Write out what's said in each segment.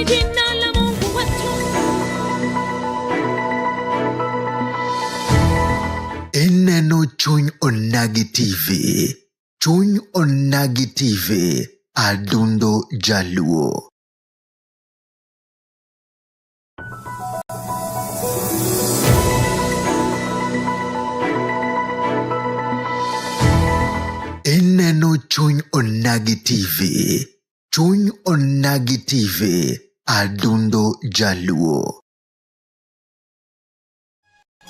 jina la Mungu wetu. Ineno chuny onagi TV. Chuny onagi TV. Adundo Jaluo. Ineno chuny onagi TV. Chuny onagi TV. Adundo Jaluo.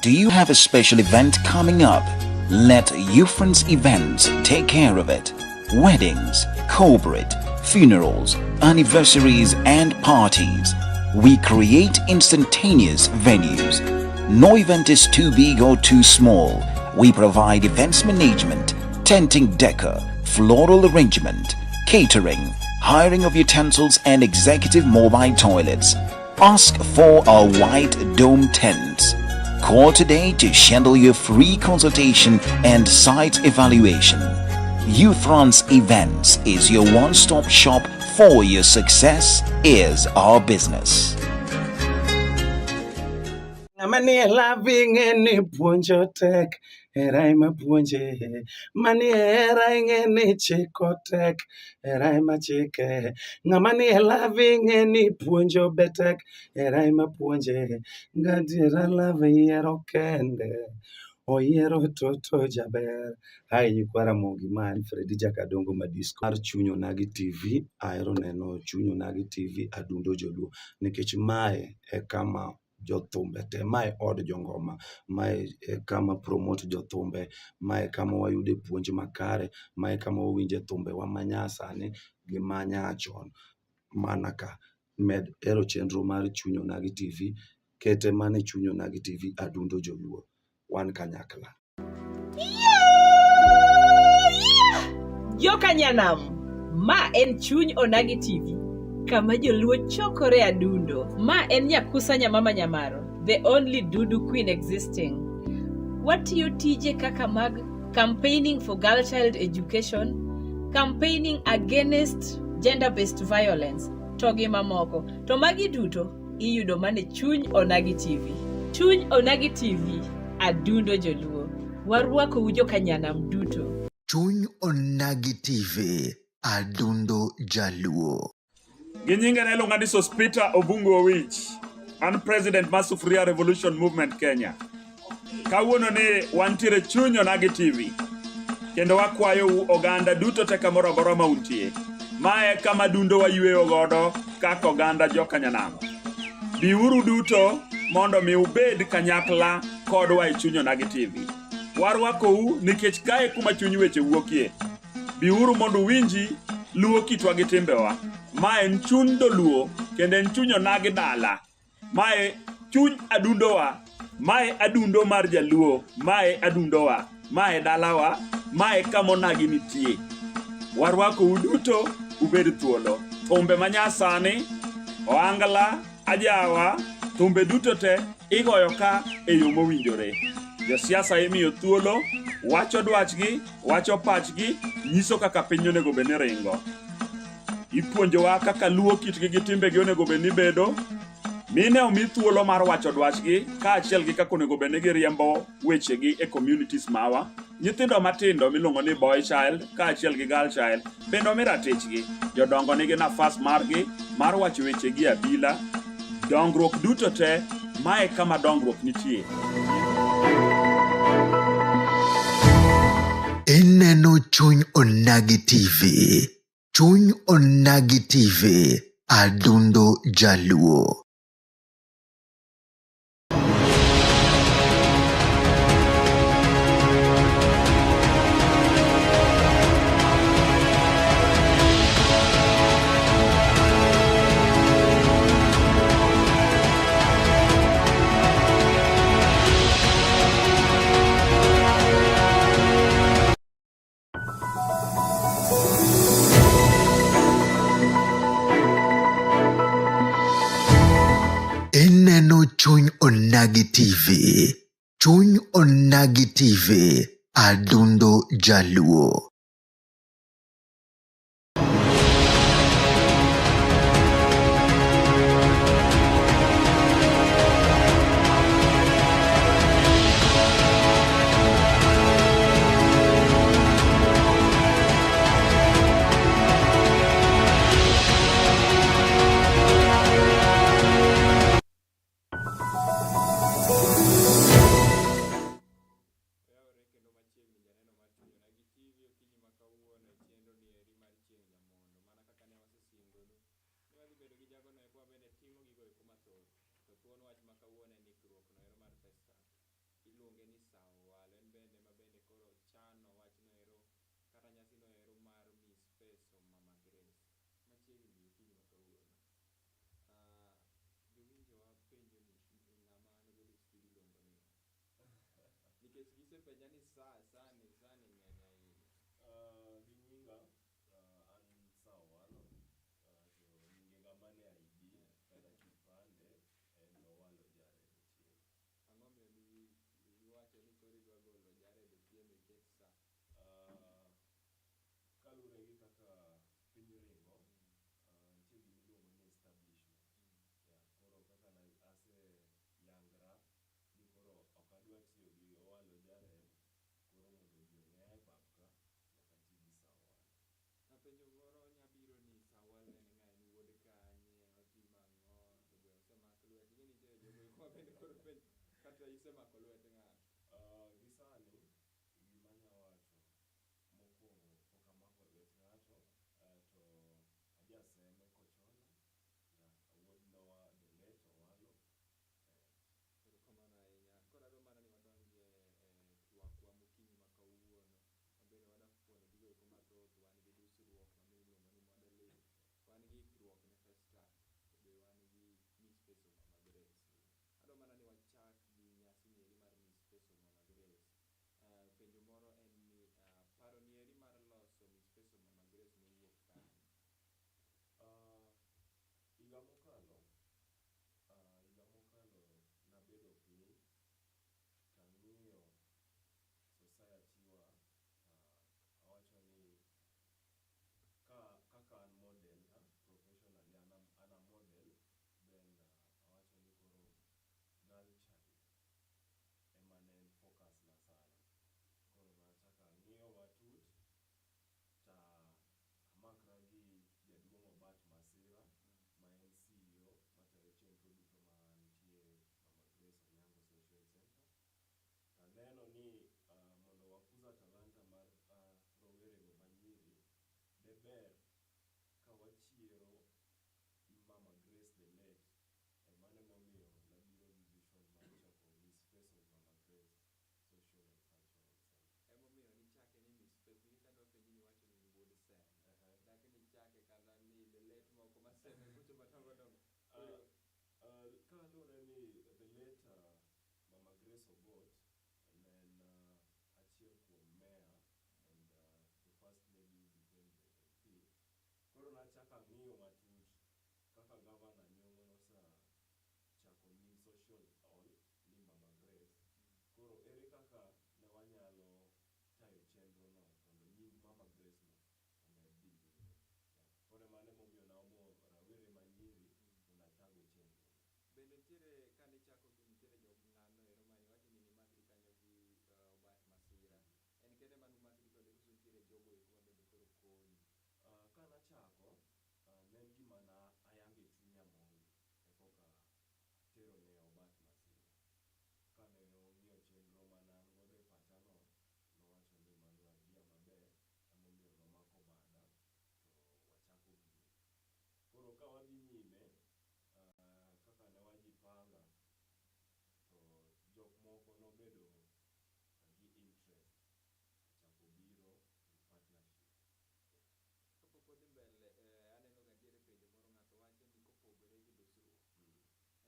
Do you have a special event coming up? Let Ufriends Events take care of it. Weddings, corporate, funerals, anniversaries and parties. We create instantaneous venues. No event is too big or too small. We provide events management, tenting decor, floral arrangement, catering, hiring of utensils and executive mobile toilets. Ask for our white dome tents. Call today to schedule your free consultation and site evaluation. Ufriends Events is your one-stop shop for your success is our business. Mani loving any punjo tek, eraima punje. Mani eraing any chikotek, eraima chike. Ngamani loving any punjo betek, eraima punje. Gadira love yero kende. Oyero toto jaber. Hai yukwara mogi man Fredi Jakadongo Madisco. Ar Chuny Onagi TV, aero neno Chuny Onagi TV Adundo Jaluo. Nikech mae e kama jothumbe te, mae od jongoma, mae kama promote jothumbe, mae kama wayude puonj makare, mae kama wawinje thumbe wa manyasani gi manyachon. Mana ka med ero chenro mar Chuny Onagi TV, kete mane Chuny Onagi TV Adundo Jaluo. Wan kanyakla. Joka Nyanam, ma en Chuny Onagi TV. Kama joluo chokore adundo. Ma en Nyakusa Nyamama Nyamaro, the only Dudu queen existing. Watiyo tije kaka mag campaigning for girl child education, campaigning against gender-based violence, togi mamoko. To magi duto, iyudo mane Chuny Onagi TV. Chuny Onagi TV, Adundo Joluo. Warwako ujo Kanyanam duto. Chuny Onagi TV. Adundo Jaluo. Ginyinga iluonga ni Sospita Obungu Owich. An President mar Sufuria Revolution Movement Kenya. Kawuono ni wantiere Chuny Onagi TV. Kendo wakwayo oganda duto te kamoro amora ma untie. Mae kama dundo wayueyo godo kaka oganda joka Nyanam. Biuru duto mondo mi ubed kanyakla kodwa e Chuny Onagi TV. Warwakou nikech kae kuma chuny weche wuokie. Biuru mondo winji luo kitwa gi timbewa. Ma en chuny Dholuo kendo en Chuny Onagi dala. Mae chuny adundowa. Mae adundo mar Jaluo. Mae adundowa. Mae dalawa. Mae kama onagi nitie. Warwakou duto ubed thuolo. Thumbe manyasani, oangla, ajawa, thumbe duto te igoyo ka e yo mowinjore. Josiasa imiyo thuolo, wacho dwachgi, wacho pachgi, nyiso kaka piny onego bed ni ringo. Ipuonjowa kaka luo kitgi gi timbegi onego bed ni bedo. Mine omi thuolo mar wacho dwachgi, kaachiel gi kaka onego bed ni giriembo wechegi e communities mawa. Nyithindo matindo miluongo ni boy child, kaachiel gi girl child, bende omi ratichgi. Jodongo nigi nafas margi mar wacho wechegi abila. Dongruok duto te, mae kama dongruok nitie. Ineno Chuny Onagi TV. Chuny Onagi TV. Adundo Jaluo. Ineno Chuny Onagi TV. Chuny Onagi TV. Adundo Jaluo. thuon wach ma kawuono en ikruok no ero mar festa iluonge ni Sawal, en bende ma bende koro chano wachno ero kata nyasi no ero mar Miss Feso Mama Grace machiegni okinyi ma kawuono. Jowinjowa penjo ni ng'ama nobedo studi luongo ni nikech gisepenja ni sani ng'eny ahinya. Gi nyinga an Sawal, to nyinga mane ID kata kipande en Owalo Jared Otieno. Ang'o miyo iwacho ni koro idwa golo Jared Otieno iket sa? Kalure gi kaka piny ringo, nitie gima iluongo ni establishment. Koro kaka ase yangra ni koro ok adwa tiyo gi Owalo Jared, koro mondo ji ong'e e pap ka nyaka ti gi Sawal. Penjo moro nyabiro ni Sawal en ng'a, en wuod kanye, otimo ang'o, to be osemako lwet, ing'e nitie jogo ma bende koro penjo kata isemako lwet ng'ato. Gi sani gima anyalo wacho mokwongo pok amako lwet ng'ato, to ajaseme kochola, wuod Noah Delet Owalo. Erokamano ahinya. Koro adwa mana ni wadonje twakwa mokinyi ma kawuono, mabende wadafuono gigo eko mathoth. Wan gi dusruok ma miluongo ni modeling, wan gi ikruok ne festa, to be wan gi Miss Feso Mama Grace. Adwa mana ni wachak gi nyasi ni eri mar Miss Feso Mama Grace. Penjo moro en ni paro ni eri mar loso Miss Feso Mama Grace nowuok kanye? Higa mokalo nabedo piny tang'iyo society wa, awacho ni kaka an model, professionally an a model, then awacho ni koro girl child ema ne en focus na sana. Koro nachako ang'iyo matut ta amakra gi jaduong' Obat Masira ma en CEO matayo chenro duto mantie Mama Grace Onyango Social Center. Taneno ni mondo wakuza talanta mar rowerego manyiri, deber ka wachiero Mama Grace Delet. Mano emomiyo nabiro gi vision mar chako Miss Feso Mama Grace Social and Cultural Center. Emomiyo nichake ni Miss Feso, nikech adwa penji ni wacho ni wuod Sem. Lakini nichake kata ni Delet moko ma Sem kucho madongo dongo. Kalure ni the late Mama Grace Ogot ne en achiel kuom mayor and the first lady who became the MP. Koro nachako ang'iyo matut kaka governor Nyong'o chako nying social hall ni Mama Grace. Koro ere kaka ne wanyalo tayo chenro no mondo nying Mama Grace no omed dhi nyime. Koro mano emomiyo naomo rawere manyiri mondo atago chenro. Bende nitiere kane chako gi nitiere ng'ano ero mani wacho ni nimakri kanyo gi Obat Masira. En kende manu makri kode koso nitiere jogo eko ma bende koro konyi? Kanachako ne en gima ayange chunya mondi ekoka atero ne Obat Masira. Kane ong'iyo chenro mana an godo e pachano, nowacho ni mano idea maber, emomiyo nomako bada to wachako gini. Koro ka wadhi nyime, kaka ne wajipanga, to jok moko nobedo gi interest chako biro gi partnership. Kapok wadhi mbele, aneno ga nitiere penjo moro ng'ato wacho ni kopogore gi dusruok,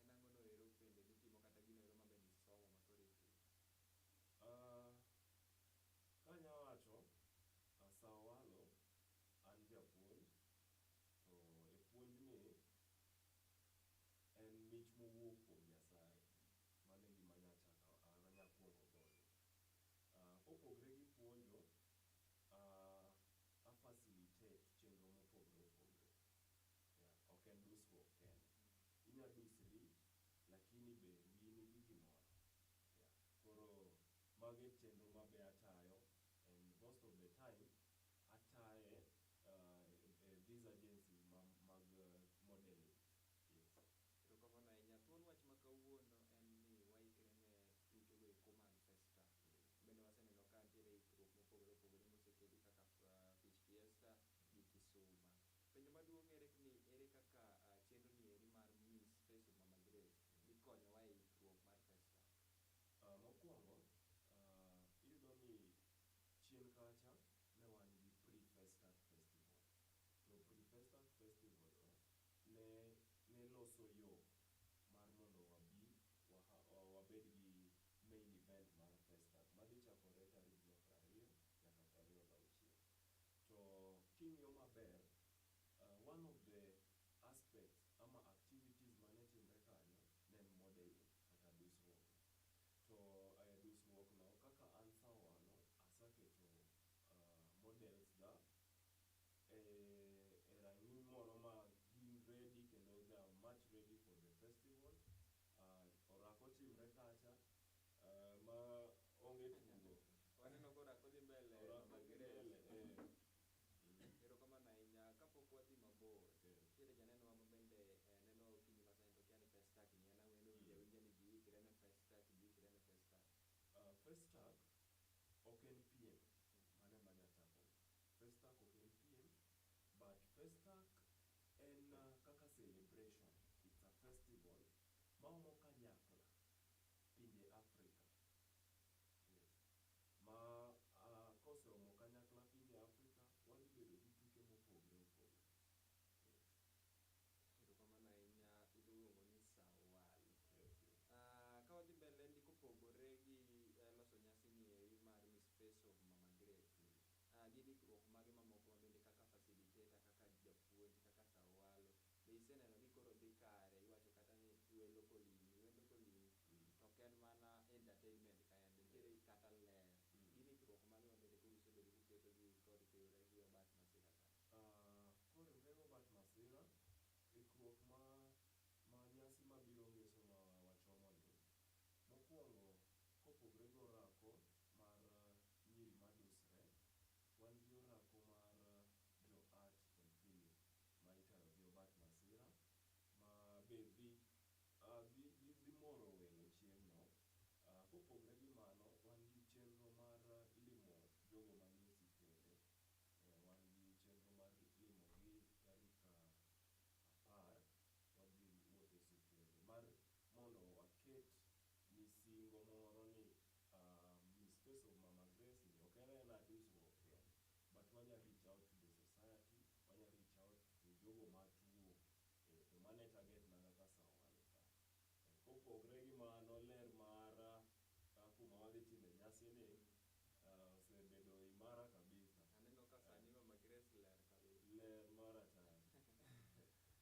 en ang'o no ero bende mitimo kata gino ero mabe nisomo makoro itimo? Kanya wacho, Sawalo an japuonj, to e puonj ni en mich mowuok kuom Nyasaye. Mano e gima anyakwongo godo. Kopogre gi puonjo, a facilitate chenro mopogre opogre. Ok en dusruok kende. Inya dusri lakini be wiyi nigi gimoro. Koro mago e chenro mabe atayo, and most of the time ataye these agencies mag modeling. Yes. Erokamano ahinya. Thuon wach ma kawuono en ni waikre ne tuke go eko mag festa. Bende waseneno ka nitiere ikruok mopogore opogore moseketi kaka Beach Fiesta gi Kisuma. Penjo maduong' ere kaka chenro ni eri mar Miss Feso Mama Grace dhi konyo maber, one of the aspects ama activities mane timre kanyo ne en modeling kata dusruok. To dusruok no kaka an sawano asaketo models ga rang'iny moro ma gin ready kendo they are much ready for the festival. Orako timre kacha ma onge tugo. Waneno korako dhi mbele. Orako dhi mbele. Erokamano ahinya. Kapok wadhi mabor, nitiere janenwa ma bende neno Okinyi Masani to kia ni Festac ni en ang'o winja ni ji ikre ne Festac, ji ikre ne Festac. Festac ok en piem, mano ema anyachako. Festac ok en piem, but Festac en kaka celebration. It's a festival maomo kanyakla pinje Africa. Yes. Ma koseomo kanyakla pinje Africa, wadhi bedo gi tuke mopogre opogre. Yes. Erokamano ahinya. Iluongo ni Sawal. Yes, yes. Ka wadhi mbele ndi kopogore gi loso nyasi ni eri mar Miss Face of Mama Grace. Gi dikruok mage mamoko mabende kaka facilitator, kaka japuonj, kaka Sawalo. Be iseneno ni koro dhi kare, iwacho kata ni welo kolimi to ok en mana entertainment kende, nitiere kata ler. Gi dikruok mage mabende koro usebedo kuketo gi kod riwre gi Obat Masira ka. Koriwre gi Obat Masira, ikruok ma nyasi mabiro ngeso ma wachomo ni. Mokwongo kopogre gi orako mar nyiri madusre, wan gi orako mar jo art and film ma itayo gi Obat Masira ma be dhi moro welo chieng'no. Kopogre gi mano, wan gi chenro mar limo jogo manie osiptende. Wan gi chenro mar limo gi tarik 10 wadhi wuotho e osiptende mar mondo waket misingo moro ni Miss Face of Mama Grace ni ok en dusruok kende, but wanya reach out to the society, wanya reach out to jogo matuo. To mano e target na kaka Sawalo ka. Kopogre gi mano, ler mar kuma wadhi time nyasi ni osebedo imara kabisa. Aneno ka sani Mama Grace ler kabisa. Ler mar atari.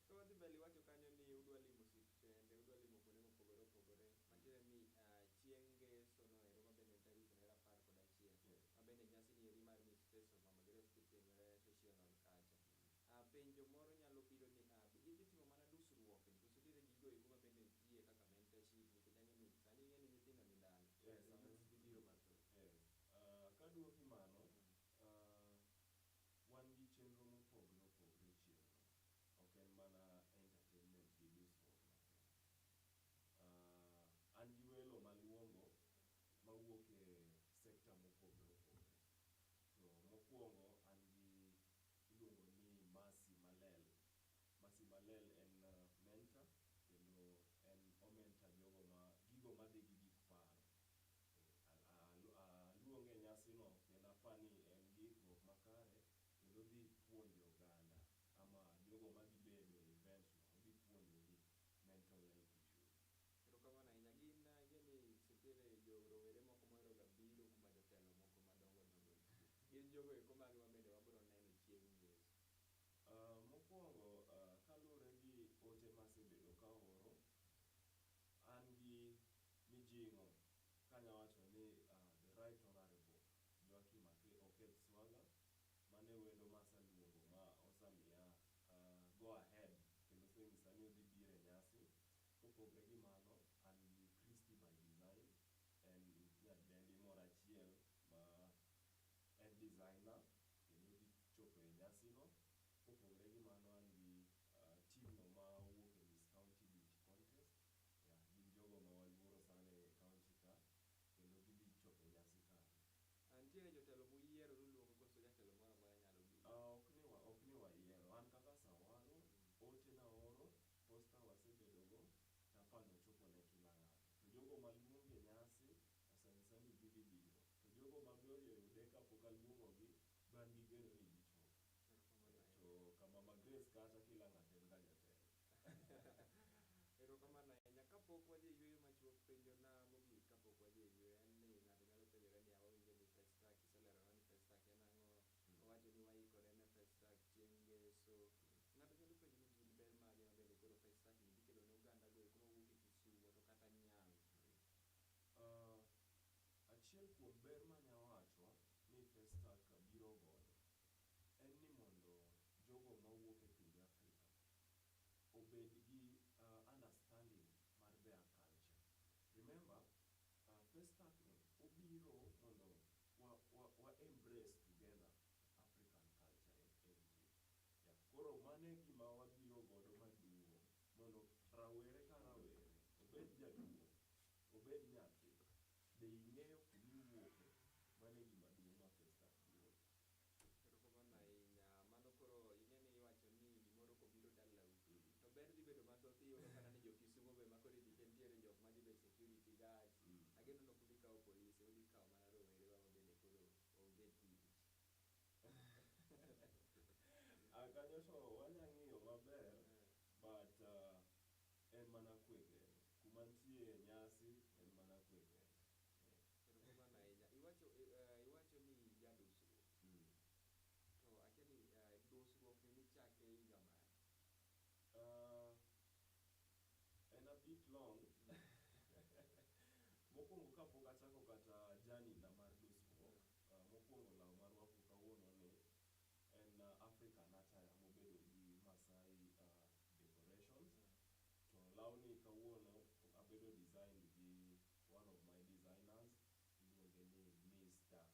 Ka wadhi mbele iwacho kanyo ni udwa limo osiptende, udwa limo kuonde mopogore opogore. Mantiere ni chieng' ngeso no ero mabende en tarik 11. Mabende nyasi ni eri mar Miss Face of Mama Grace dhi timre Seychelles kacha. Penjo moro nyalo biro ni idhi timo mana dusruok ni koso nitiere gigo eko mabende nitie kaka mentorship, nikech ang'eni sani ing'eni nyithindo ni dala. Sama dhi biro mathoth. Yes. Kaduoki mano, wan gi chenro mopogre opogre chieng'no. Ok en mana entertainment gi dusruok makende. An gi welo maluongo mawuok e sector mopogre opogre. To mokwongo an gi iluongo ni Mercy Malel. Mercy Malel en mentor kendo en omenta gigo madhi gi gik paro. Aluonge e nyasi no kendo apani en gi ikruok makare kendo dhi puonjo oganda ama jogo madhi bedo e event no, odhi puonjogi mental health issues. Erokamano ahinya. Ing'eni nitiere rowere moko mohero ga biro kuma jotelo moko madongo dongo. Gin jogo eko mage mabende wabiro neno chieng' ngeso. Mokwongo kaluwore gi ote masebedo ka oro, an gi mijing'o kanyawacho ni the right honorable Joakim Oketh Swaga, mane wendo masaluongo ma osamiya go ahead kendo oseng'isa ni odhi biro e nyasi. Kopogre gi mano, an gi Christy by Design, en nyadendi moro achiel ma en designer kendo odhi chopo e nyasi no. Kopogre gi mano, an gi team no ma owuok e Miss County Beauty Contest. Gin jogo ma waluoro sana e kaunti ka kendo gidhi chopo e nyasi ka. Nitiere jotelo muyiero nuluongo koso jatelo moro amora nyalo biro? Ok ni wayiero. An kaka Sawalo, ote na oro, posta wasebedo go, tapano chopo ne kila ng'ato. To jogo maluongo e nyasi oseng'isa ni gidhi biro. To jogo mabe oyude kapok aluongo gi, be an gi geno ni gichopo. To ka Mama Grace kacha kila ng'ato en ga jatelo. Erokamano ahinya. Kapok wadhi e yueyo machuok, penjo na mogik kapok wadhi e yueyo en ni ng'ato nyalo penjore ni Festac, iselerona ni Festac en ang'o? Owacho ni waikore ne Festac chieng' obed gi understanding mar their culture. Remember, Festac ni obiro mondo wa embrace together African culture and heritage. Yeah. Koro mane gima wabiro godo maduong' mondo rawere ka rawere, obed jaduong', obed nyathi, be ing'eyo kuma iwuoke, mane gima duong' ma Festac biro. Erokamano ahinya. Mano koro ing'eni iwacho ni gimoro kobiro dalau to ber dhi bedo mathoth. Iyudo kana ni jo-Kisumo be makoro idhi nitiere jok ma dhi bedo security guards. Ageno ni ok udhi kawo polise, udhi kawo mana rowere ma bende koro onge tich. Kanyo to wanya ng'iyo maber, but en mana kwegeng. Kuma nitie nyasi en mana kwegeng. Erokamano ahinya. Iwacho ni jadusruok. To akia ni dusruok ni nichake higa mane? En a bit long. Mokwongo kapok achako kata journey na mar dusruok, mokwongo law marwako kawuono ni en African attire mobedo gi Masai decorations. To lawni kawuono abedo designed gi one of my designers, iluonge ni Mr.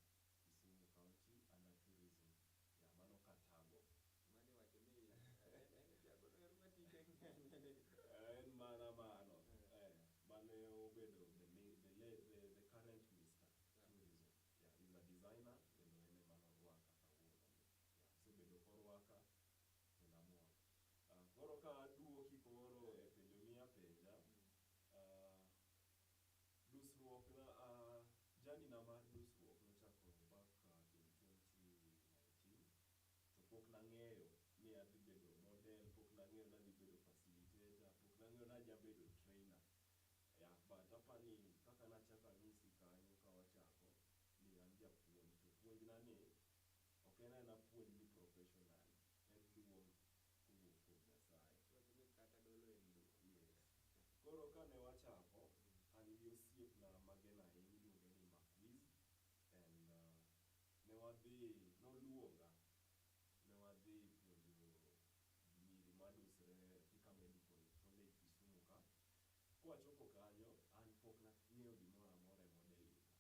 Kisumu County Under Tourism. Ya mano Katago. Mani wacho ni en jagono ero matike ng'eny. En mana mano. Mane obedo the current Mr. Tourism. Yeah, he's a designer kendo en mano rwaka kawuono. Yeah, sebedo korwaka kendo amor. Koro ka aduoki koro e penjo miya penja, dusruok na journey na mar dusruok nochako back in 2019. To pok nang'eyo ni adhi bedo model, pok nang'eyo ni adhi bedo facilitator, pok nang'eyo ni adhi bedo trainer. Yeah, but apani kaka nachako anyisi kanyo ka wachako ni an japuonj, to puonj na ni ok en puonj ni professional, en luong kowuok kuom Nyasaye. Wacho ni kata dolo en luong. Yes. Koro kane wachako, an gi osiepna magena ahinya iluonge ni Macquiz, and noluonga ne wadhi puonjo nyiri madusre Thika Medical College Kisumu ka. Kwachopo kanyo, an pok nang'eyo gimoro amora e modeling ka.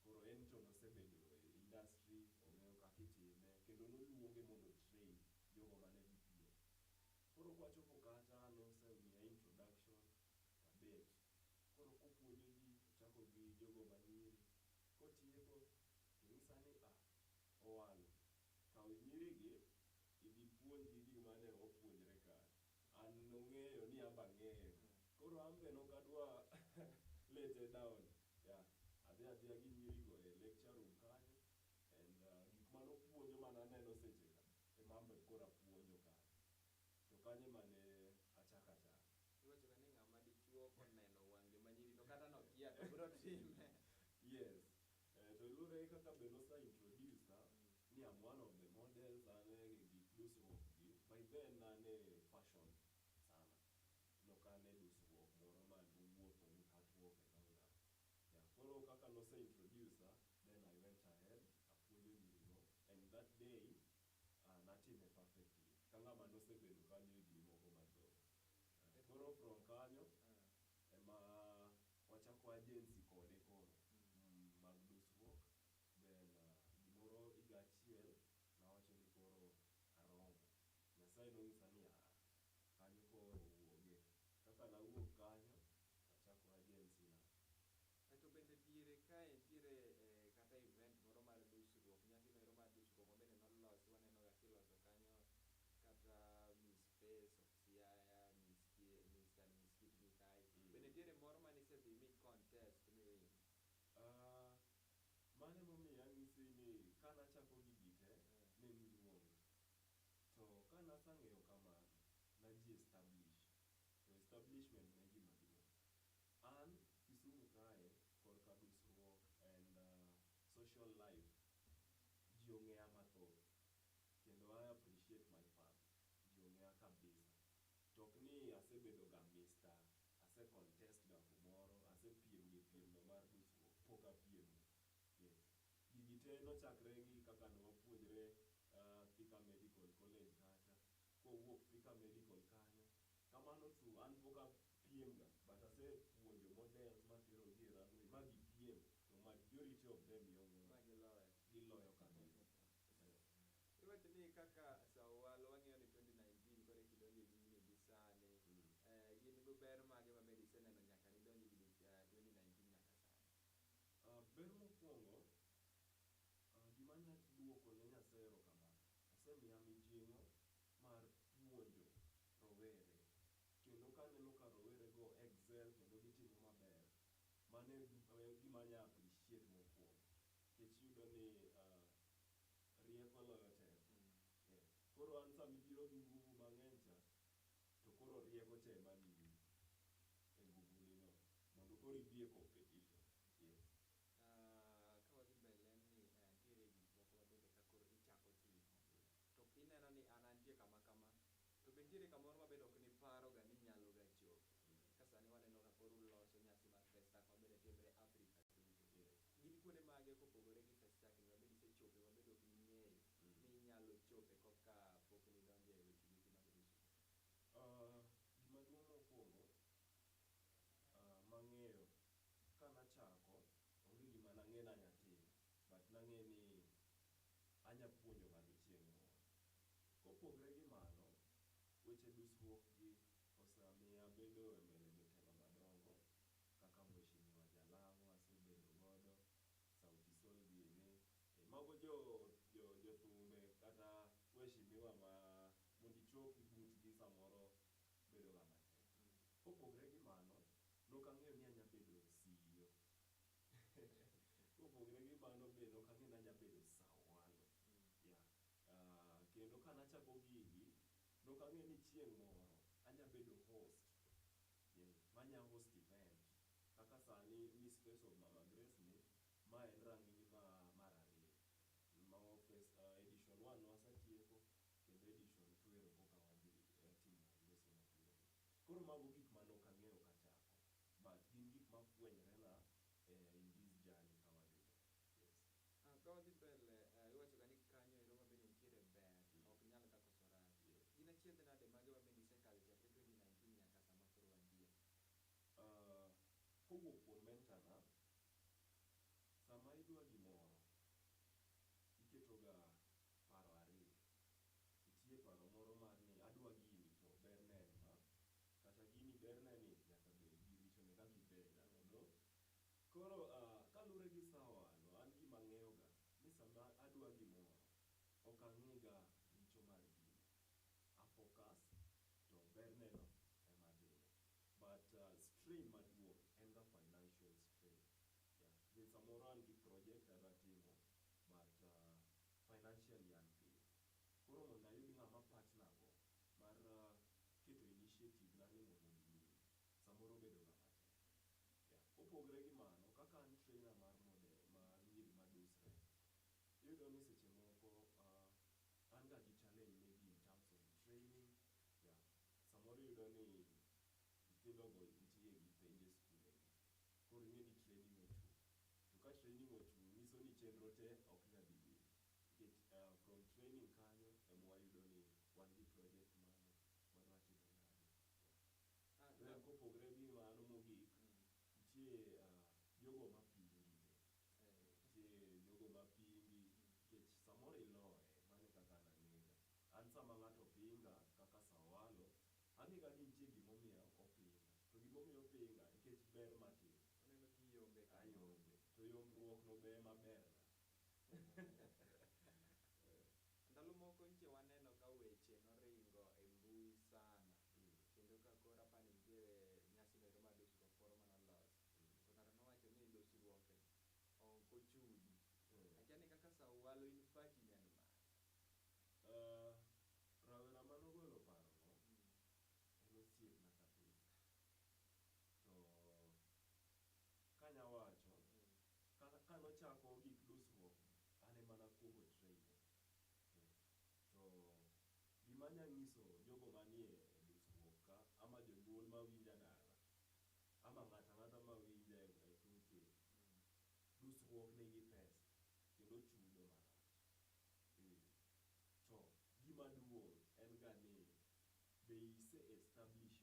Koro en to nosebedo e industry, ong'eyo kaka itime, kendo noluonge mondo train jogo mane dhi piem. Koro kwachopo kacha nosemiya introduction, tabet. Koro kopuonjo ji, ochako gi jogo manyiri. Kotieko, tonyisa ni owalo. Kaw nyirigi, idhi puonjgi gima ne wapuonjre ka. An nong'eyo ni amba ng'eyo. Koro ambe nokadwa let down. Yeah. Adhi gi nyirigo e lecture room kanyo, and gik manopuonjo mananeno sechega ema ambe koro apuonjo kanyo. To kanyo mane achaka. Iwacho ka ni ng'ama dichuo koneno wang' joma nyiri to kata nokia to biro time. Yes. To ilure kaka be nosa introduce ni I'm one of the models ane gik dusruok gi. By then ane fashion sana. Nokane dusruok moro man wuotho ni catwalk and all that. Yeah. Koro kaka nosa introduce then I went ahead, apuonjo nyirigo, and that day natime perfectly. Kang'ama nosebedo kanyo higni moko mathoth. Koro from kanyo, ema wachako agency kode koro mag dusruok. Then gimoro higa achiel nawacho ni koro aromo. Nyasaye nonyisa ni kanyo koro wuoge. Kaka nawuok kanyo, achako agency na. To bende diere kae nitiere kata event moro mar dusruok, nyasi moro mar dusruok ma bende nolosi, waneno ga kiloso kanyo kata Miss Face of Siaya, Miss Kitui kae. Bende nitiere moro manisedhi mi contest miwin? Mane momiyo anyisi ni kanachako gigi te ne niluong. To kanasang'eyo kamano, naji establish. To establishment ne gima duong'. An Kisumu kae korka dusruok and social life ji ong'eya mathoth. Kendo I appreciate my fans. Ji ong'eya kabisa. Tok ni asebedo ga Mr. Ase contest ga kumoro, ase piem gi piem no mar dusruok, pok apiem. Yes. Gigi te nochakre gi kaka ne wapuonjre Thika Medical College kacha. Kowuok Thika Medical kanyo, kamano true an pok apiem ga but asepuonjo models materogi e runway ma gipiem to majority of them yomyom giloyo kabisa. Iwacho ni kaka Sawalo wang'eyo ni 2019 kore kidonje gini gi sani gin go ber mage ma bende iseneno nyaka nidonje gini 2019 nyaka sani? Ber mokwongo gima nya duoko ne Nyasaye erokamano, osemiya mijing'o mar puonjo rowere kendo kaneno ka rowere go excel kendo gitimo maber, mano e gima nya appreciate mokwongo nikech iyudo ni rieko loyo teko. Koro an samibiro gi nguvu mang'eny cha to koro rieko cha ema miyi e nguvu nino mondo koro idhi e competition. Yes. Kawadhi mbele ni nitiere gik moko ma bende ka koro ichako timo to ineno ni an antie kama kama to be nitiere kamoro ma bende ok niparo ga ni nyalo ga chopo ka sani waneno ka koro uloso nyasi mar Festac ma bende timre Africa duto. Gin kuonde mage kopogore gi Festac ma bende isechope ma bende ok ning'eyo ni inyalo chope koka pok nidonje e weche giki mag dusruok? Gima duong' mokwongo mang'eyo kanachako onge gima nang'e nanya timo but nang'e ni anya puonjo ng'ato chieng' moro. Kopogre gi mano, weche dusruok gi osemiyo abedo e mbele jotelo madongo kaka Mheshimiwa Jalang'o asebedo godo, Sauti Sol gini mago jothumbe kata waheshimiwa ma mondo ichop butgi samoro bedo ga matek. Kopogre gi mano nokang'eyo ni anya bedo CEO kopogre gi mano be nokang'eyo ni anya bedo Sawalo. Kendo kanachako gigi nokang'eyo ni chieng' moro anya bedo host manya host event kaka sani Miss Face of Mama Grace ni ma en rang'iny mar ariyo ma edition 1 wasetieko kendo edition 2 ero koka wadhi timo nyasi mabiro. Koro mago gik manokang'eyo kachako but gin gik mafwenyre na in this journey kawadhi mbele. Yes. Kawadhi mbele iwacho ga ni kanyo ero ma bende nitiere ber ok nyal ka koso rach. Gin achiedh nade mage ma bende isekalo chakre 2019 nyaka sama koro wantie? Kowuok kuom mentana, sama idwa gimoro iketo ga paro ariyo. Nitie paro moro mar ni adwa gini to berne en ma kata gini berne ni nyaka bed gi richone kaka ibedano. Koro kalure gi Sawalo an gima ng'eyo ga ni sama adwa gimoro ok ang'i ga richo mar gino, a focus to berne no ema adhiye but strain maduong' en ga financial strain. Ni samoro an gi project adwa timo but financially an piny. Koro mondo ayud ng'ama partner go mar keto initiative na ni mondo gini samoro bedo ga matek. Kopogre gi mano kaka an trainer mar nyiri madusre, iyudo ni seche moko an ga gi challenge maybe in terms of training. Samoro iyudo ni nyithindo go nitie gi penj e skunde gi koro ing'e ni training ochung' to ka training ochung' nyiso ni chenro te ok nya dhi nyime nikech from training kanyo ema wayudo ni wan gi project mane wadwa timo nade. Then kopogre gi mano mogik nitie jogo mapingi be. Nitie jogo mapingi nikech samoro iloye mano e kaka an ang'ega. An sama ng'ato pinga kaka Sawalo ang'e ga ni nitie gimomiyo opinga to gimomiyo opinga nikech ber matimo. Oneno kiyombe ayombe to yombruok no be ema berna. Ndalo moko nitie waneno ka weche noringo e mbui sana kendo ka koro apani nitiere nyasi no mar dusruok moro manolos to ng'ato nowacho ni dusruok ok ochudi. Akia ni kaka Sawalo in pachi ne en mane? Rawera manogolo paro no en osiepna kabisa to kanya wacho kanochako gik dusruok an ema nakuongo traine to gima nya nyiso jogo manie dusruok ka ama jonyuol mawinja dala ama ng'ata mawinja e tung piny, dusruok nigi pesa kendo chudo marach. To gima duong' en ga ni be ise establish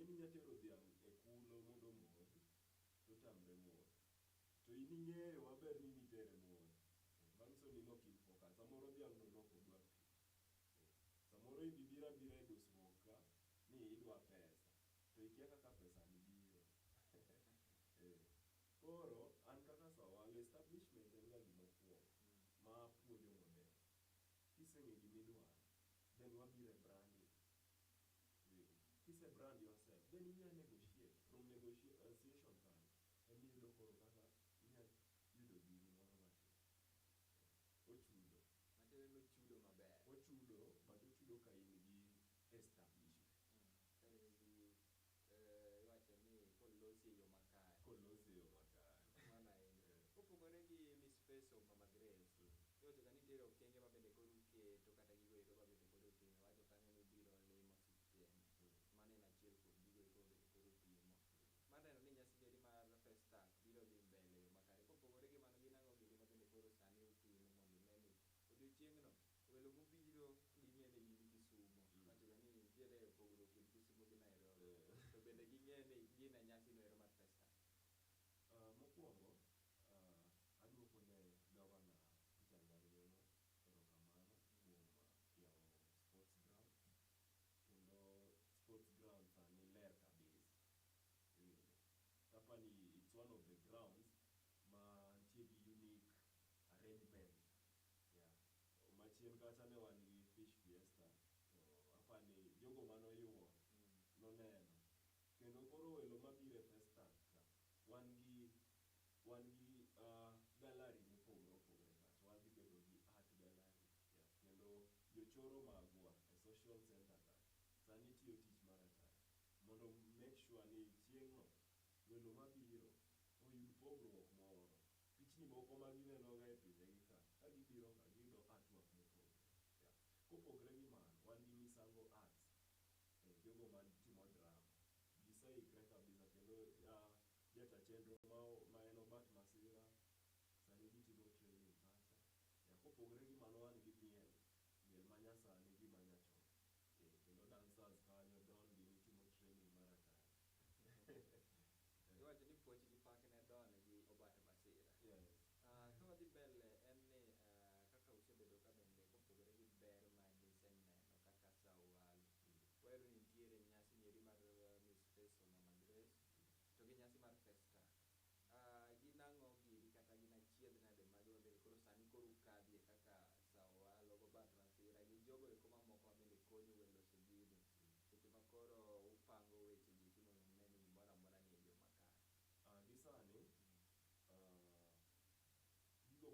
ng'eni nyatero dhiang' e kulo mondo omodh totamre modho to in ing'eyo maber ni nitere modho manyiso ni nok in focus samoro dhiang' no nok odwar pi samoro ibibiro abira e dusruok ka ni idwa pesa to ikia kaka pesa ni biro koro an kaka Sawalo establishment en ga gimokwongo ma puonjo model kiseng'e gimidwaro then wabiro e branding kise brand yourself then inya negotiate from negotiation kanyo emiyudo koro kaka inya yudo gini moro matin ochudo matiende ni ochudo maber ochudo but ochudo ka in gi establishment ka in gi iwacho ni kolosi e yo makare mana kopogore gi Miss Face of Mama Grace iwacho ka nitiere okenge ma bende koro uketo kata gigo eko ma bende koro utimo iwacho kanyo ni ubiro limo osiptende mano en achiel kuom gigo eko bende koro utimo mar neno ni nyasi eri mar Festac biro dhi mbele e yo makare kopogore gi mano gin ang'o giri ma bende koro sani utimo mondo ine ni odiochieng'no welo mobiro ging'e ni in Kisumo iwacho ga ni nitiere pogruok kind Kisumo gi Nairobi to bende ging'e ni gin e nyasi no ero mar Festac. Mokwongo aduoko ne gavana Peter Nyariono erokamano kuom yawo sports ground kendo sports ground sani ler kabisa apani it's one of the grounds ma nitie gi unique arrangement machien kacha ne wan gi fish fiesta to apani jogo manoyuo noneno kendo koro welo mabiro e Festac ka wan gi gallery mopogore opogore kacha wadhi bedo gi art gallery kendo jochoro magwa e social center kacha sani tiyo tich marachar mondo make sure ni chieng'no welo mabiro oyud pogruok moro pichni moko maginenoga e pinjegi ka gibiro ka giyudo artwork mopogore kopogore gi mano wan gi Misango Arts jogo matimo drama giseikre kabisa kendo jata chenro ma en Obat Masira sani gitimo training kacha kopogore gi mano wan gi miel manyasani gi manyachon kendo dancers kanyo Don gini timo training marachar iwacho ni puoch gi pak ne Don gi Obat Masira ka wadhi mbele en ni kaka usebedo ka bende kopogore gi ber ma niseneno kaka Sawalo wayudo ni nitiere nyasi eri mar Miss Face of Mama Grace to gi nyasi mar Festac gin ang'o giri kata gin achiedh nade mage mabende koro sani koro ukadhie kaka Sawalo gObat Masira gi jogo eko mamoko ma bende konyo e loso gini seche ma koro upango weche gi mondo une ni gimoro amora ni e yo makare gi sani gigo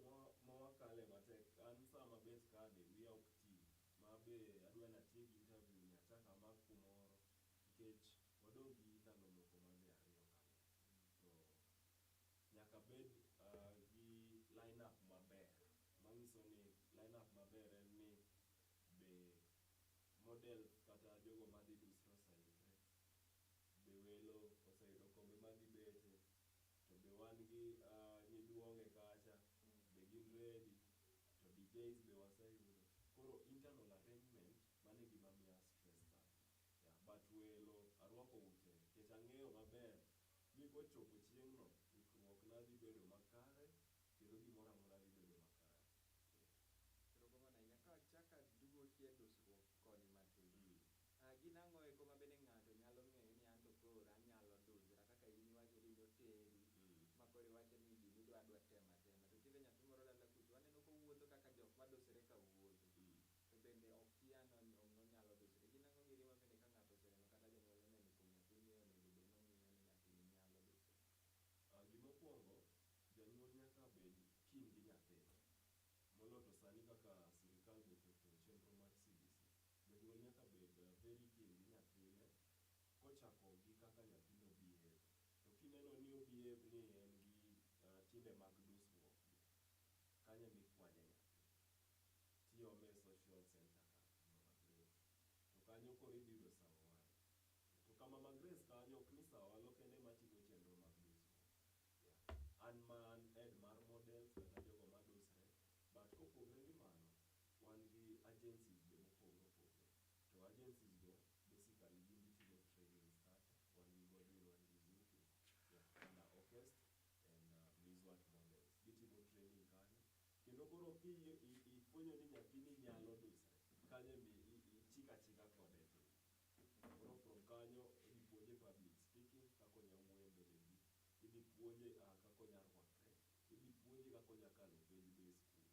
mawakale matek an sama bet kade wiya ok ti ma be adwa nati gi interview ni achak amak kumoro nikech wadong' gi ndalo moko madhi ariyo kama to nyaka bed gi line up maber manyiso ni line up maber en ni be model kata jogo madhi dusre osaikre be welo oseyudo kombe madhi bete to be wan gi nyiduonge kacha be gin ready to DJs be waseyudo koro internal arrangement mane gima miya stress sana but welo arwako ute nikech ang'eyo maber ni kochopo chieng'no ikruok na dhi bedo makare kendo gimoro amora dhi bedo makare erokamano ahinya ka chaka duoki e dusruok koni matin gin ang'o eko ma bende ng'ato nyalo ng'eyo ni an to koro anyalo dusra kaka in iwacho ni noteri ma koro iwacho ni gini idwa tema to tinde nyathi moro dala kucho waneno kowuotho kaka jok madusre ka wuotho to bende okia nonyalo dusre gin ang'o giri ma bende ka ng'ato oseneno kata jonyuol oneno kuom nyathini onego bed nong'iyo ni nyathini nyalo dusre gimokwongo janyuol nyaka bed keen gi nyathine molo to sani kaka sirikal be oketo chenro mar CBC janyuol nyaka bed very keen gi nyathine kochako gi kaka nyathino behave to kineno ni obehave ni en gi timbe mag dusruok kanyo emikwanye nyathi tiome social center ka Mama Grace to kanyo koro idhi yudo Sawalo to ka Mama Grace kanyo ok ni Sawalo kende matimo chenro mag dusruok an man head mar models kata jogo madusre but kopogore gi mano wan gi agencies be mopogore opogore to agencies go basically gin gitimo trainings kacha kendo koro ifwenyo ni nyathini nyalo dusre kanyo ichika chika kode piny. Koro from kanyo idhi puonje public speaking, kaka onya wuoyo mbele ji, idhi puonje kaka onya rwakre, idhi puonje kaka onya kalo penj be e skul.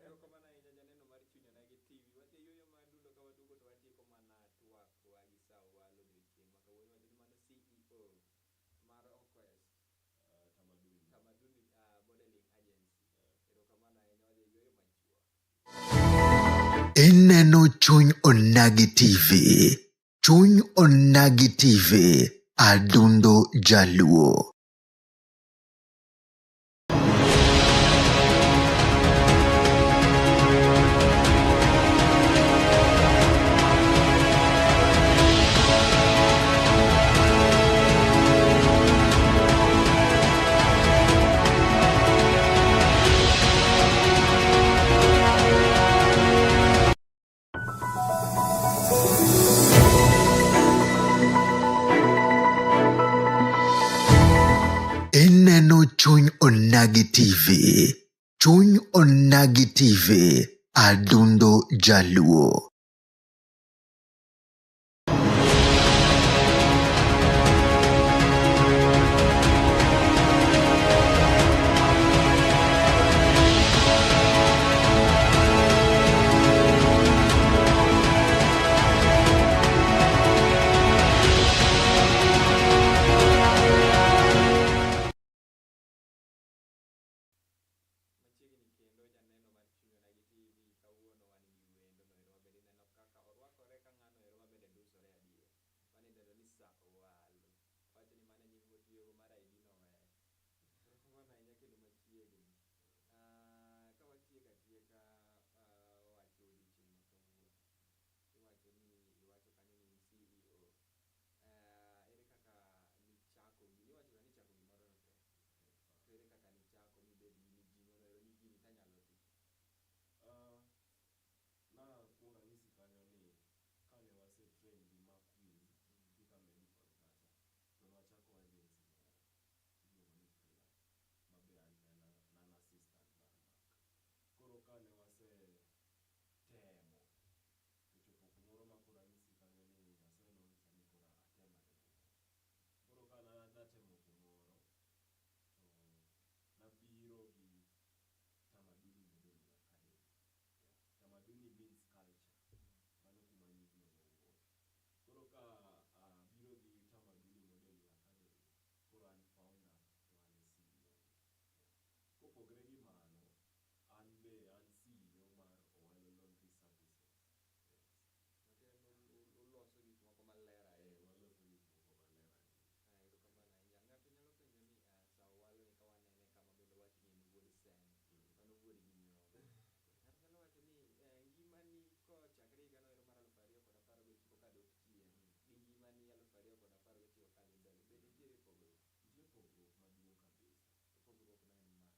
Erokamano ahinya janeno mar Chuny Onagi TV. Wadhi e yueyo mar dundo ka waduogo to watieko mana twak wa gi Sawalo odiochieng' ma kawuono. Wadhi mano CEO mar Oquest Tamaduni Modeling Agency. Erokamano ahinya, wadhi e yueyo manchua. Ineno Chuny Onagi TV. Chuny Onagi TV. Adundo Jaluo. Ineno Chuny Onagi TV. Chuny Onagi TV. Adundo Jaluo. Machiegni kendo janeno mar Chuny Onagi TV, kawuono wan gi wendo no ero wabede neno kaka orwakore ka ng'ano ero wabede dusore adier. Mane idendo ni Sawalo. Wacho ni mane nying motiyogo mar ID noweyo. Erokamano ahinya kendo machiegni. Ka watieko atieka wacho odiochieng' ma kawuono. Iwacho kanyo ni in CEO. Ere kaka nichako gini? Iwacho ga ni ichako gimoro no tek. To ere kaka nichako mibed gi mijing'o no ero ni gini tanyalo timo? Nakwongo anyisi kanyo ni kane wase train gi Maquiz Thika Medical kacha, to nwachako agency moro iluongo ni Freelance, ma be an assistant mar Mark. Koro kane wase temo to chopo kumoro ma koro anyisi kanyo ni Nyasaye nonyisa ni koro atem ane kumoro. Koro kane natemo kumoro to nabiro gi Tamaduni Modeling Academy. Tamaduni means culture. Mano kuma nyingno nowuok. Koro ka biro gi Tamaduni Modeling Academy, koro an founder to an e CEO. Kopogre gi mano, an CEO mar Owalo Laundry Services. Matiende uloso gik moko maler ahinya. Waloso gik moko maler ahinya. Erokamano ahinya. Ng'ato nyalo penjo ni Sawalo ni ka wanene kama bende wawacho ni en wuod Sen. Mano wuod gi nyoro. Ng'ato nyalo wacho ni ngimani kochakre higa no ero mar 2019 kadok chien gi ngimani 2019 kadhi mbele, be nitiere pogruok? Nitie pogruok maduong' kabisa. Pogruok no en mane?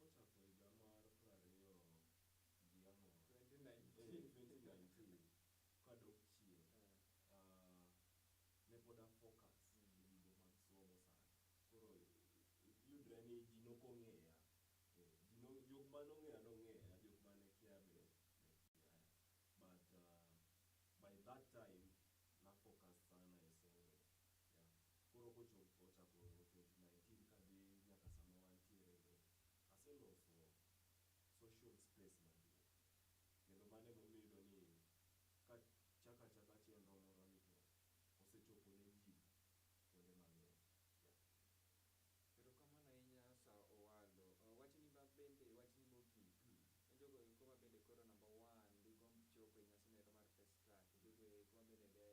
Kochako higa mar 2019 kadok chien, ne pod a focus e gigo mag somo sana. Koro yudre ni ji nokong'eya. Jok manong'eya nong'eya, jok mane kia be ne kiaya. But by that time na focus sana e somo. Koro kochako 2019 kadhi nyaka sama wantiere no, aseloso social space maduong'. Kendo mano emomiyo ni ka chaka chenro moro ni to osechopo ne ji kuonde mang'eny. Erokamano ahinya Sawalo. Wachni ma bende, wachni mogik. Ne jogo eko ma bende koro number 1 digomb chopo e nyasi no ero mar First Track. Jogo eko ma bende de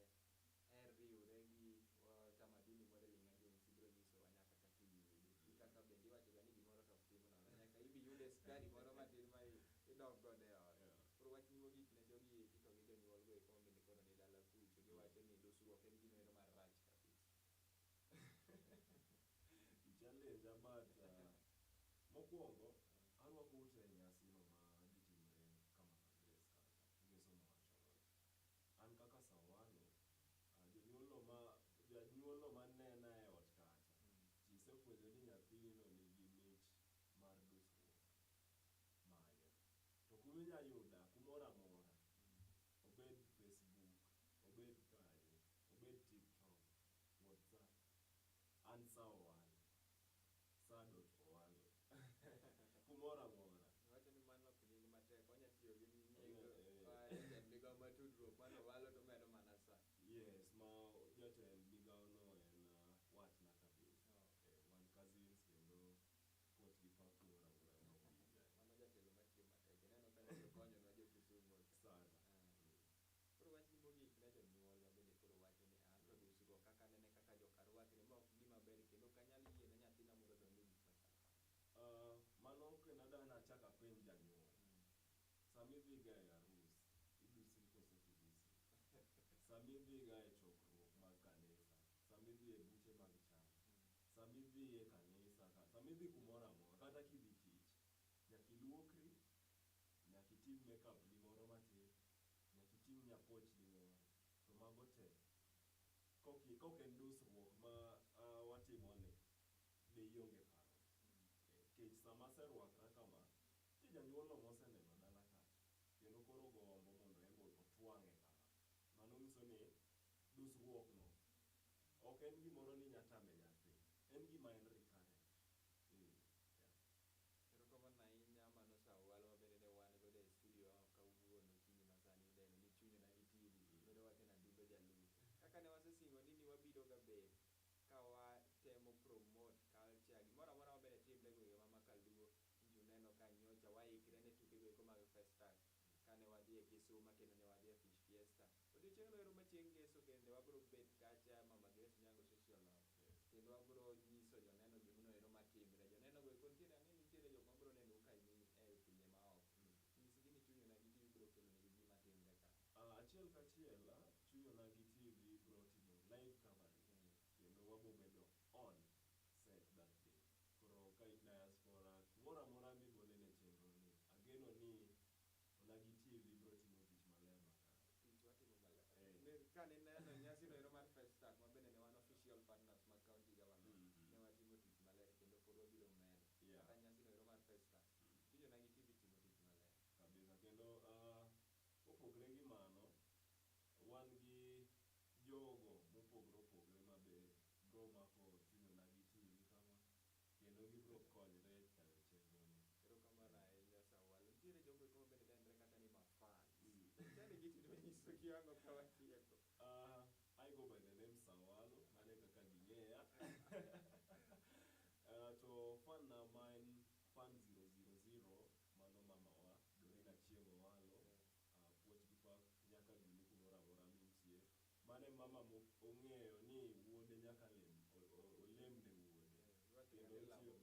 riwre gi Tamaduni Modeling Agency biro nyisowa nyaka kaka iyude. Gi kaka bende iwacho ga ni gimoro tok tim nono. Nyaka ibi yude skari moro matin ma idok godo e ot. Koro wachni mogik ne jogi eki to gi jonyuol go eko ma bende koro ni dala kucho. Giwacho ni dusruok en gino ero marach kabisa. Challenja but mokwongo arwako ute e nyasi no ma dhi timore kama ka Grace kacha, Ngeso mawachononi. An kaka Sawalo, janyuol no manena e ot kacha, ji sefwenyo ni nyathini no nigi mich mar dusruok. kumora mora. Wacho ni mano ok nying matek, onya tiyo gi nying Eh. migawo matudruok mano walo to medo mana sa. Yes, ma jatend migawo no en watna kabisa. Okay. Wan cousins kendo pot gi pak kumora mora ma winja. Mano jatelo matiyo matek. Ineno ka ne konyo jo Kisumu Sana. Koro wach ni mogik ne jonyuol ma bende koro wacho ni an to dusruok kaka nene kaka joka rwakre ma ok gima ber kendo kanyal yie ne nyathina mondo donj e gik machal kama. Mano kendo adana chaka penj janyuol. Sami dhi ga e arus, idusri koso tidusri. Sami dhi ga e chokruok mag kanisa, sami dhi e buche mag chama, sami dhi e kanisa, sami dhi kumora mora, kata kidhi tich, nyaki luokri, nyaki tim makeup ni moro matin, nyaki tim nyapoch ni moro, to mago te. Koken dusruok ma watimoni, de ionge paro. Kech sama serwakra kama, ti janyuolno moseneno dala ka, kendo koro gombo mondo embo otwang'e kama. Mano nyiso ni dusruok no ok en gimoro ni nyatame nyathi, en gima en recurrent. Erokamano ahinya mano Sawalo ma bende ne wan godo e studio kawuono okinyi masani idendo ni Chuny Onagi TV, bende wacho ni Adundo Jaluo. Kaka ne wasesingo ni wabiro ga bet ka watemo promote culture gimoro amora mabende timre e gwenge ma Kaluo. Uneno ka nyocha waikre ne tuke go eko mag Festas kane wadhi e Kisumo kendo ne wadhi e Fish Fiesta. Odiochieng'no ero machieng' ngeso kendo wabiro bet kacha Mama Grace Nyango social love. Kendo wabiro nyiso joneno gimno ero matimre. Joneno go eko nitiere jok mabiro neno ka ni e pinje maoko. Nyisgi ni Chuny Onagi TV biro kelo negi gima timre ka. Achiel kachiel, Chuny Onagi TV biro timo live coverage. Kendo wabo bedo on set that day. Koro ka in diaspora, kumora mora mibole ne chenro ni. Ageno ni Onagi TV biro timo tich maler makare. Tich watimo maler. Ka nineno nyasi no ero mar Festas ma bende ne wan official partners mag county government. Ne watimo tich maler kendo koro wabiro medo. Kata nyasi no ero mar Festas. Chuny Onagi TV timo tich maler. Kabisa kendo opogre gi mano, wan gi jogo mopogre ma be bro mako Chuny Onagi TV kama kendo gibiro konyre e tayo chenro ni. Erokamano ahinya Sawalo. Nitiere jogo eko bende dendre kata ni mafans. Chani gitimo nyiso kiwango ka watieko. I go by the name Sawalo, mane kaka ging'eya. To fan na mine fan 000, mano mamawa, Doreen Achieng' Owalo. Puoch gi pak nyaka gini kumora mora mintie. Mane mama ong'eyo ni wuode nyaka olem ne wuode. Kendo lamo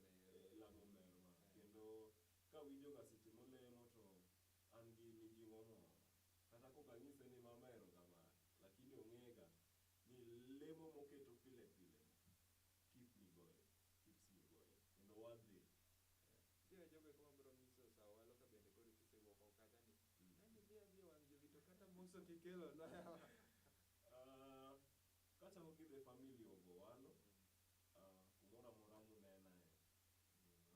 merwa. Kendo kawinjo ga seche molemo to an gi mijing'o moro. Kata kokanyise ni mama ero kama, lakini ong'ega ni lemo moketo pile pile keeps me going. Kendo wadhi. Nitiere jogo eko mabiro nyiso Sawalo ka bende koro kisewuok oko kacha ni dhi adhi wang' jowi to kata moso kikelo no. Kachako kidhe family Ogowalo, kumora mora munenae,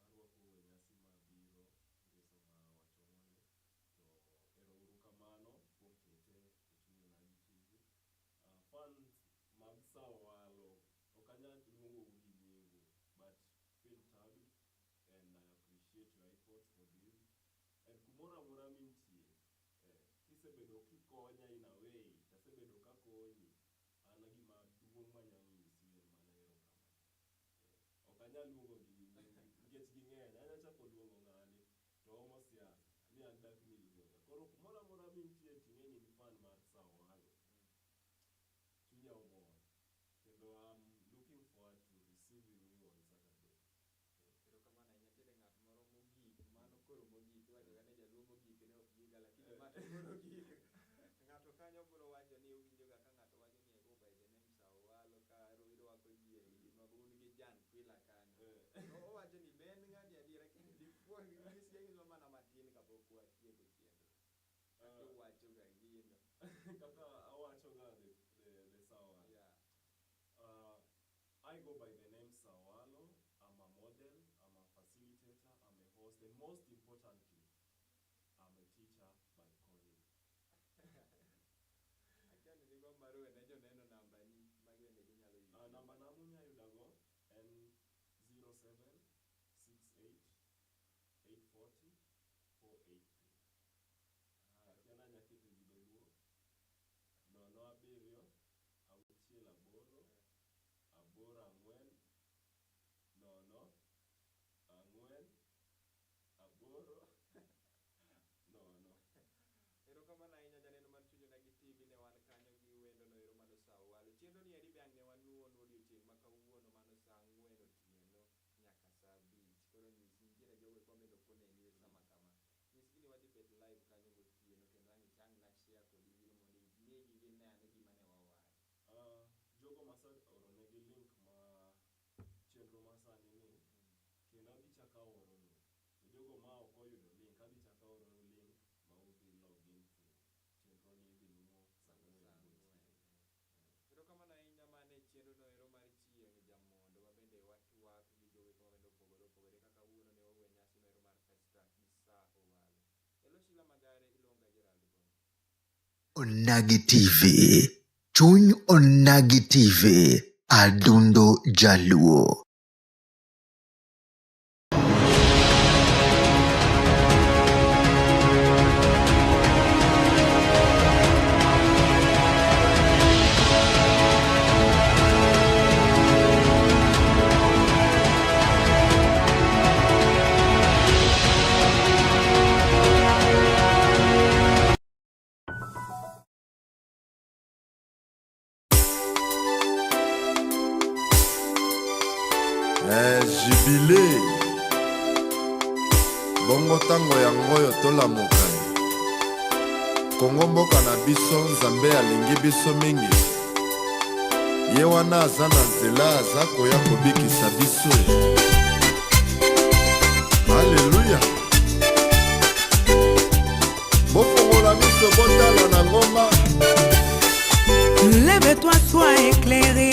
arwako nyasi mabiro, ngeso ma wachomoni, to ero uru kamano kuom kete e Chuny Onagi TV. Fans mag Sawalo, okanyal luongo gi nyingu, but feel tagged and I appreciate your efforts for this. And kumora mora mintie, kisebedo kikonya in a way, tasebedo kakonyi, ana gima duong' manyalo nyisi en mana erokamano. Okanyal luongo gi nyingu, nikech ging'eny, anya chako luongo ng'ani, to omo siasa, ni an dak ni luonga. Koro kumora mora mintie ting'e ni fan mar Sawalo. Chunya omor. Kendo I'm looking forward to receiving you on Saturday. Erokamano ahinya. Nitiere ng'at moro mogik, mano koro mogik, iwacho ga ni jaluo mogik ne ok giga, lakini ma to koro gik. Ng'ato kanyo biro wacho ni owinjo ga ka ng'ato wacho ni I go by the name Sawalo ka irwako ji e gima un gi Jan Kwila kanyo. Owacho ni be en ng'ani adiera kendo dipuonj gi sieng'o mana matin kapok watieko chenro. Kaka wacho ga gino. Kaka awacho ga the Sawalo. Yeah. I go by the name Sawalo. I'm a model, I'm a facilitator, I'm a host, and most importantly, I'm a teacher by calling. Akiani ni go maruwe ne joneno namba ni magwende ginyalo yudo. Namba na munya yudago en 076884 chenro ni eri bang ne wanuo no odiochieng' ma kawuono mano saa 4 otieno nyaka saa 5. Koro nyisi nitiere jogo komedo koneni sama kama. Nyisgi ni wadhi bet live kanyo gotieno kendo ang' ichang na share kod gino mondo ing'egi ginene gima ne wawacho. Jogo masa oronegi link ma chenro masani ni kendo adhi chaka oronu. To jogo ma ok oyudo link adhi chaka oronu link ma udhi login to chenro ni idhi nuo saa 4 gotieno. Erokamano ahinya mane chenro no ero mar chieng' jamondo ma bende watwak gi jogo komendo opogore opogore kaka wuono ne wawe nyasi no ero mar festa Isa Owalo. Elo Shila Magare ilonga Gerald Bongo. Onagi TV, chuny Onagi TV, adundo jaluo. Jibile bongo tango yango yo tolamuka Kongo mboka na biso Nzambe alingi biso mingi ye wana aza na nzela aza koya kobikisa biso. Haleluya, bofongola biso botala na ngoma. Lève-toi, sois éclairé.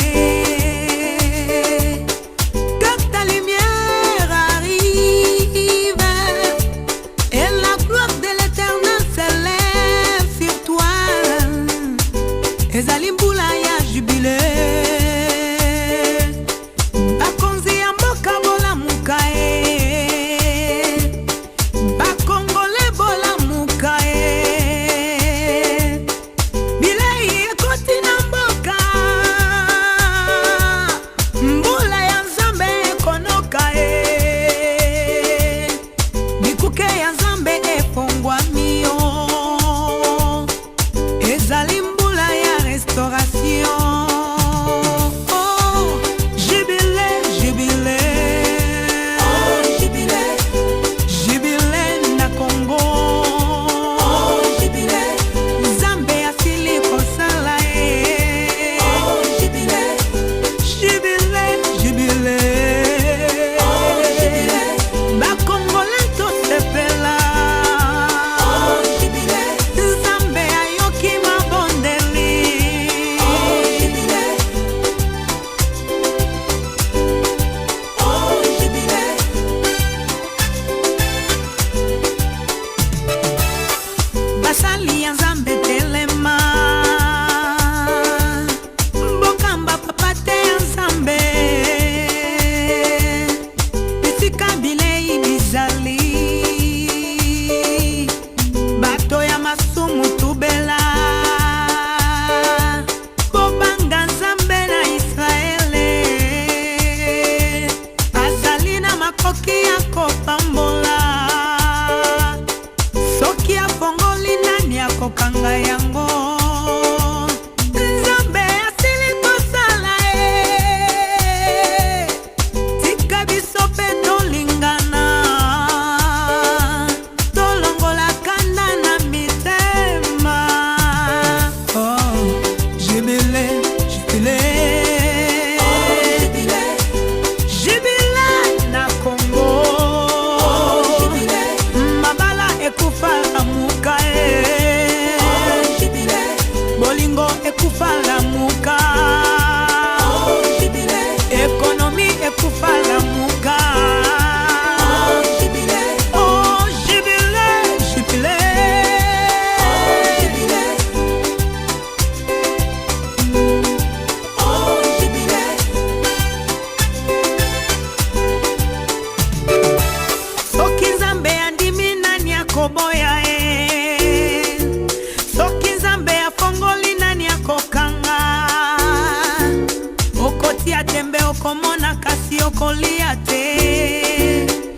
Tembe okomona kasi okolia te.